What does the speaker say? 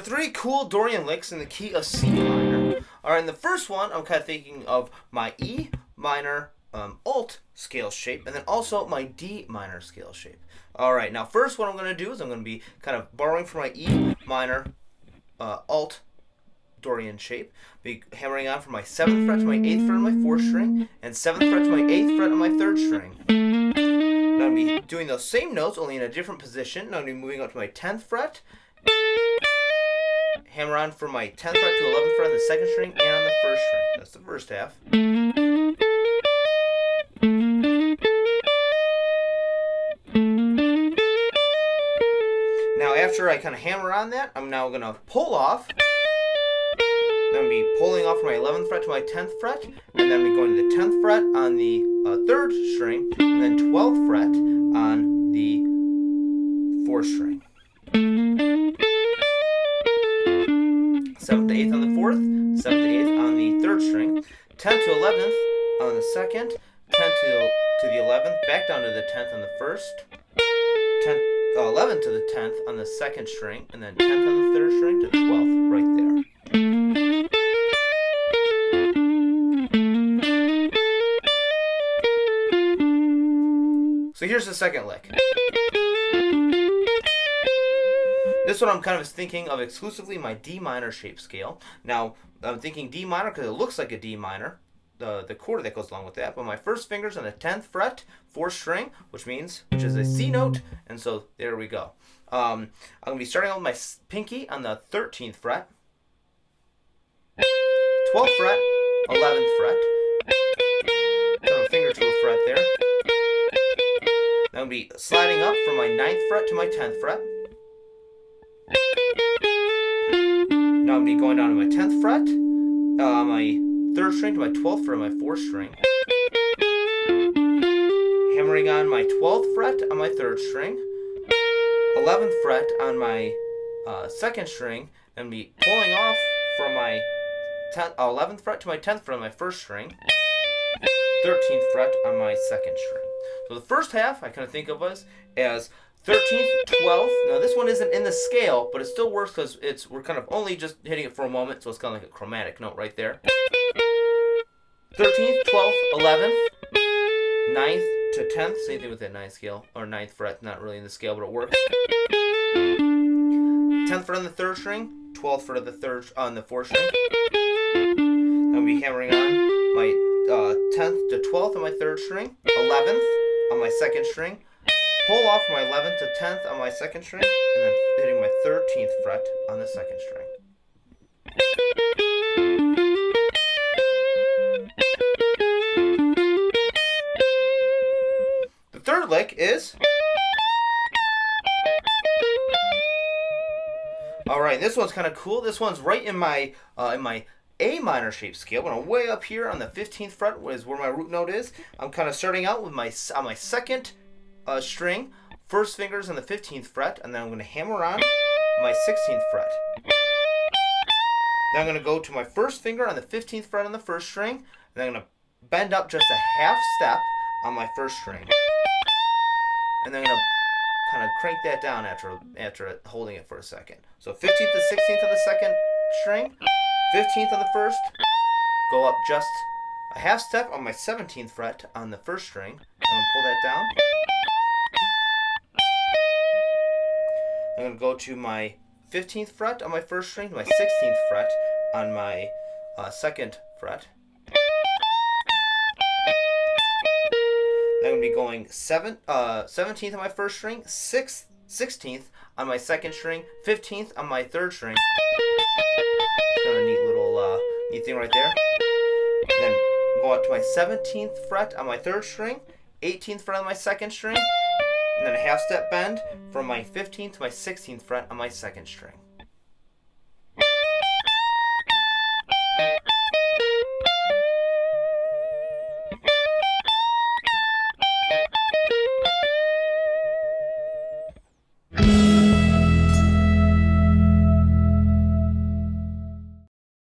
three cool Dorian licks in the key of C minor. Alright, in the first one, I'm kind of thinking of my E minor alt scale shape, and then also my D minor scale shape. Alright, now first what I'm going to do is I'm going to be kind of borrowing from my E minor alt Dorian shape, be hammering on from my 7th fret to my 8th fret on my 4th string, and 7th fret to my 8th fret on my 3rd string. Now I'm going to be doing those same notes, only in a different position. Now I'm going to be moving up to my 10th fret, hammer on from my 10th fret to 11th fret on the 2nd string and on the 1st string. That's the first half. Now after I kind of hammer on that, I'm now going to pull off. Then I'm going to be pulling off from my 11th fret to my 10th fret, and then I'm going to the 10th fret on the 3rd string, and then 12th fret on the 4th string. 7th to 8th on the 4th, 7th to 8th on the 3rd string, 10th to 11th on the 2nd, 10th to the 11th, back down to the 10th on the 1st, 11th to the 10th on the 2nd string, and then 10th on the 3rd string to 12th right there. So here's the second lick. This one I'm kind of thinking of exclusively my D minor shape scale. Now, I'm thinking D minor because it looks like a D minor, the chord that goes along with that, but my first finger's on the 10th fret, 4th string, which is a C note, and so there we go. I'm going to be starting out with my pinky on the 13th fret, 12th fret, 11th fret, put a finger to a fret there. Then I'm going to be sliding up from my 9th fret to my 10th fret. Now I'm going to be going down to my 10th fret, my 3rd string to my 12th fret on my 4th string. Hammering on my 12th fret on my 3rd string, 11th fret on my 2nd string, and be pulling off from my 11th fret to my 10th fret on my 1st string, 13th fret on my 2nd string. So the first half I kind of think of as 13th, 12th. Now this one isn't in the scale, but it still works because we're kind of only just hitting it for a moment, so it's kind of like a chromatic note right there. 13th, 12th, 11th, 9th to 10th, same thing with that 9th scale, or 9th fret, not really in the scale, but it works. 10th fret on the 3rd string, 12th fret on the 4th string. Then we'll be hammering on my 10th to 12th on my 3rd string, 11th on my 2nd string, pull off from my 11th to 10th on my 2nd string, and then hitting my 13th fret on the 2nd string. The third lick is... Alright, this one's kind of cool. This one's right in my A minor shape scale. When I'm way up here on the 15th fret is where my root note is. I'm kind of starting out with my 2nd string, first finger's on the 15th fret, and then I'm going to hammer on my 16th fret. Then I'm going to go to my first finger on the 15th fret on the 1st string, and then I'm going to bend up just a half step on my 1st string. And then I'm going to kind of crank that down after holding it for a second. So 15th to 16th on the 2nd string, 15th on the 1st, go up just a half step on my 17th fret on the 1st string, and pull that down. I'm going to go to my 15th fret on my 1st string, to my 16th fret on my 2nd fret. Then I'm going to be going 17th on my 1st string, 16th on my 2nd string, 15th on my 3rd string. Kind of a neat little neat thing right there. Then go up to my 17th fret on my 3rd string, 18th fret on my 2nd string, and then a half step bend from my 15th to my 16th fret on my 2nd string.